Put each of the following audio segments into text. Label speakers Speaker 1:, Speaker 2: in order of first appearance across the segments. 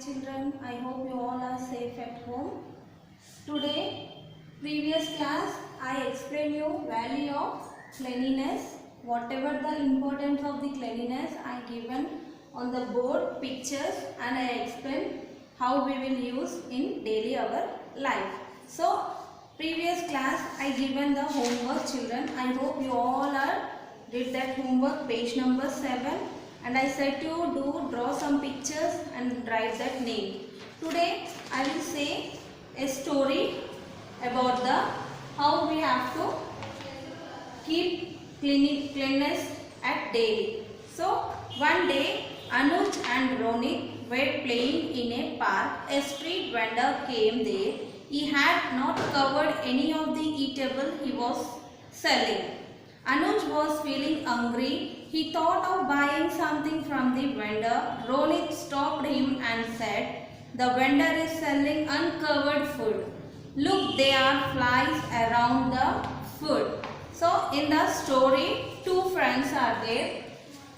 Speaker 1: Children, I hope you all are safe at home. Today, previous class, I explained you value of cleanliness. Whatever the importance of the cleanliness, I given on the board pictures and I explained how we will use in daily our life. So, previous class, I given the homework children. I hope you all are did that homework page number 7. And I said to you draw some pictures and write that name. Today I will say a story about the how we have to keep cleanliness at daily. So one day Anuj and Ronit were playing in a park. A street vendor came there. He had not covered any of the eatable he was selling. Anuj was feeling hungry. He thought of buying something from the vendor. Ronit stopped him and said, "The vendor is selling uncovered food. Look, there are flies around the food." So in the story, two friends are there.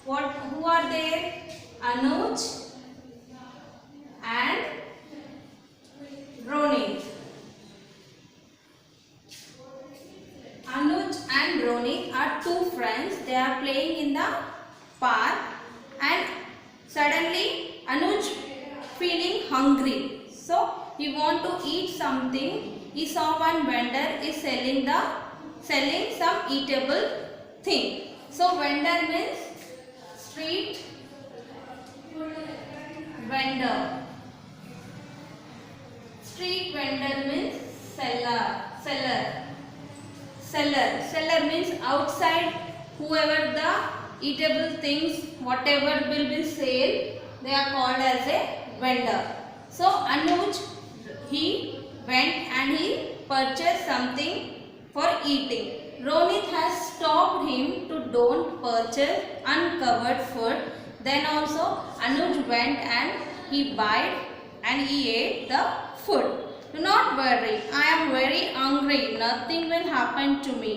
Speaker 1: Who are there? Anuj and Ronit. Anuj and Ronit are two friends. They are playing in the park and suddenly Anuj feeling hungry. So he want to eat something. He saw one vendor is selling some eatable thing. So vendor means street vendor. Street vendor means seller. Seller means outside, whoever the eatable things, whatever will be sale, they are called as a vendor. So Anuj, he went and he purchased something for eating. Ronit has stopped him to don't purchase uncovered food. Then also Anuj went and he bought and he ate the food. "Do not worry, I am very hungry, nothing will happen to me,"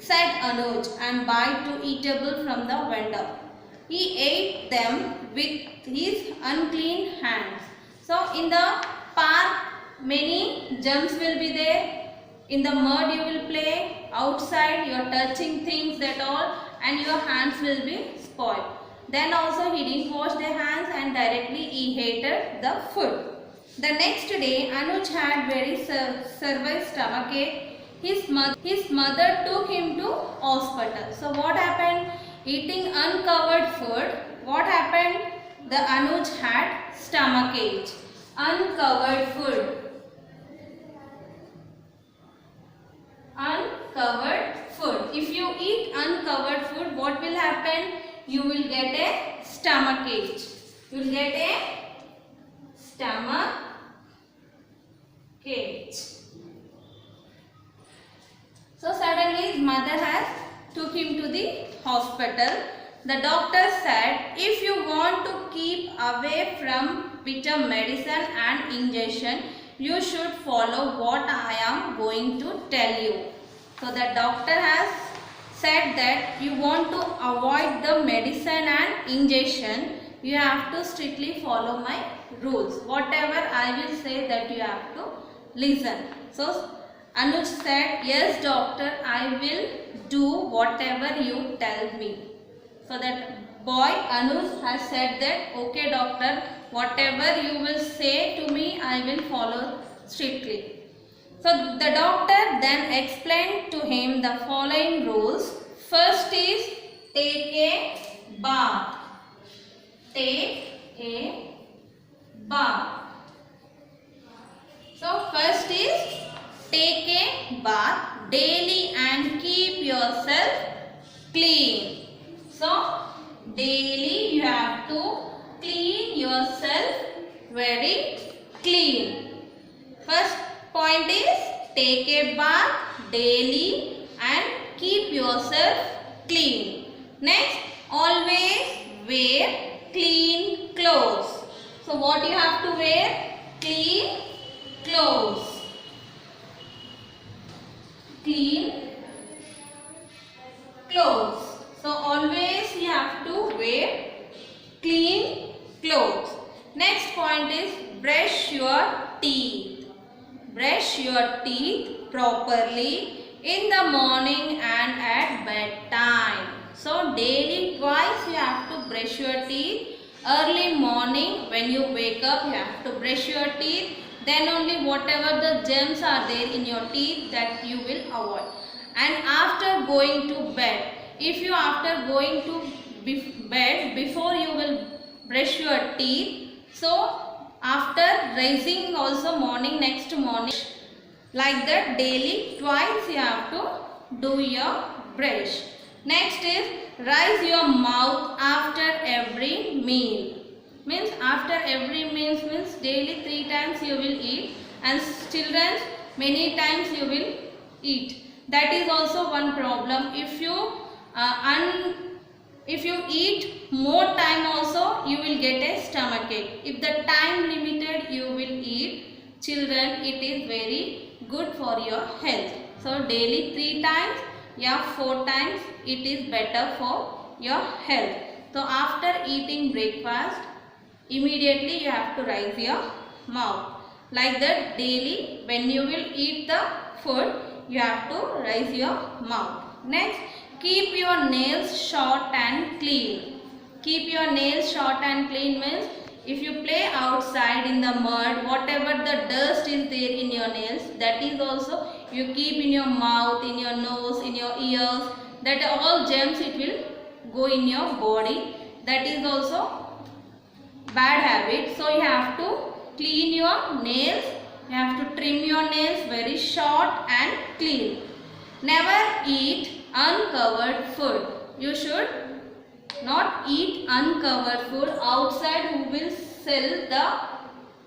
Speaker 1: said Anuj and bought two eatable from the vendor. He ate them with his unclean hands. So in the park, many germs will be there. In the mud you will play, outside you are touching things that all and your hands will be spoiled. Then also he didn't wash their hands and directly he hated the food. The next day, Anuj had very severe stomachache. His mother took him to hospital. So what happened? Eating uncovered food. What happened? The Anuj had stomachache. Uncovered food. Uncovered food. If you eat uncovered food, what will happen? You will get a stomachache. You will get a stomachache. So suddenly his mother has took him to the hospital. The doctor said, "If you want to keep away from bitter medicine and injection, you should follow what I am going to tell you." So the doctor has said that you want to avoid the medicine and injection, you have to strictly follow my rules. Whatever I will say that you have to listen. So Anuj said, "Yes doctor, I will do whatever you tell me." So that boy Anuj has said that, "Okay doctor, whatever you will say to me, I will follow strictly." So the doctor then explained to him the following rules. First is take a bath. Take a bath. So first is take a bath daily and keep yourself clean. So daily you have to clean yourself very clean. First point is take a bath daily and keep yourself clean. Next, always wear clean clothes. So what you have to wear? Clean clothes. Clean clothes. So always you have to wear clean clothes. Next point is your teeth. Brush your teeth properly in the morning and at bedtime. So daily twice you have to brush your teeth. Early morning when you wake up, you have to brush your teeth. Then only whatever the germs are there in your teeth, that you will avoid. And after going to bed, if you after going to bed, before you will brush your teeth, so after rising also morning, next morning, like that daily twice you have to do your brush. Next is rise your mouth after every meal. Means after every meal means daily 3 times you will eat, and children many times you will eat. That is also one problem. If you eat more time also, you will get a stomachache. If the time limited you will eat, children, it is very good for your health. So daily 3 times, yeah, 4 times, it is better for your health. So after eating breakfast, immediately you have to rise your mouth. Like that daily when you will eat the food, you have to rise your mouth. Next, keep your nails short and clean. Keep your nails short and clean means if you play outside in the mud, whatever the dust is there in your nails, that is also you keep in your mouth, in your nose, in your ears, that all germs it will go in your body. That is also bad habit. So you have to clean your nails. You have to trim your nails very short and clean. Never eat uncovered food. You should not eat uncovered food. Outside who will sell the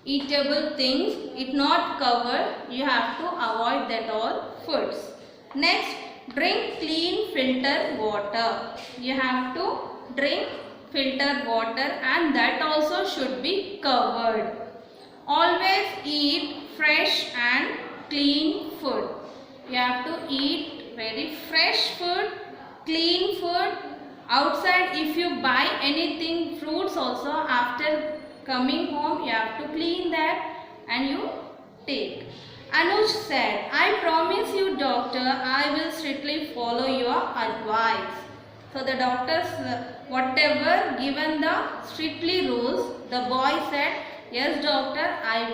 Speaker 1: eatable things, it not covered, you have to avoid that all foods. Next, drink clean filter water. You have to drink filter water, and that also should be covered. Always eat fresh and clean food. You have to eat very fresh food, clean food. Outside if you buy anything, fruits also, after coming home you have to clean that and you take. Anuj said, I promise you doctor, I will strictly follow your advice. So the doctors, whatever given the strictly rules, the boy said, yes doctor, I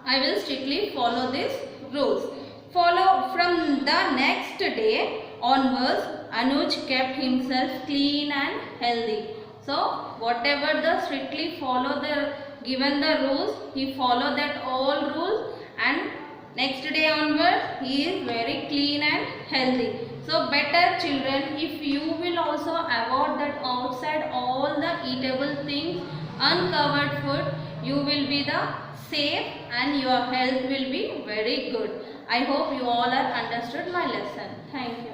Speaker 1: will strictly follow these rules. Follow from the next day onwards, Anuj kept himself clean and healthy. So whatever the strictly follow the given the rules, he followed that all rules, and next day onwards he is very clean and healthy. So better children, if you will also avoid that outside all the eatable things, uncovered food, you will be the safe and your health will be very good. I hope you all are understood my lesson. Thank you.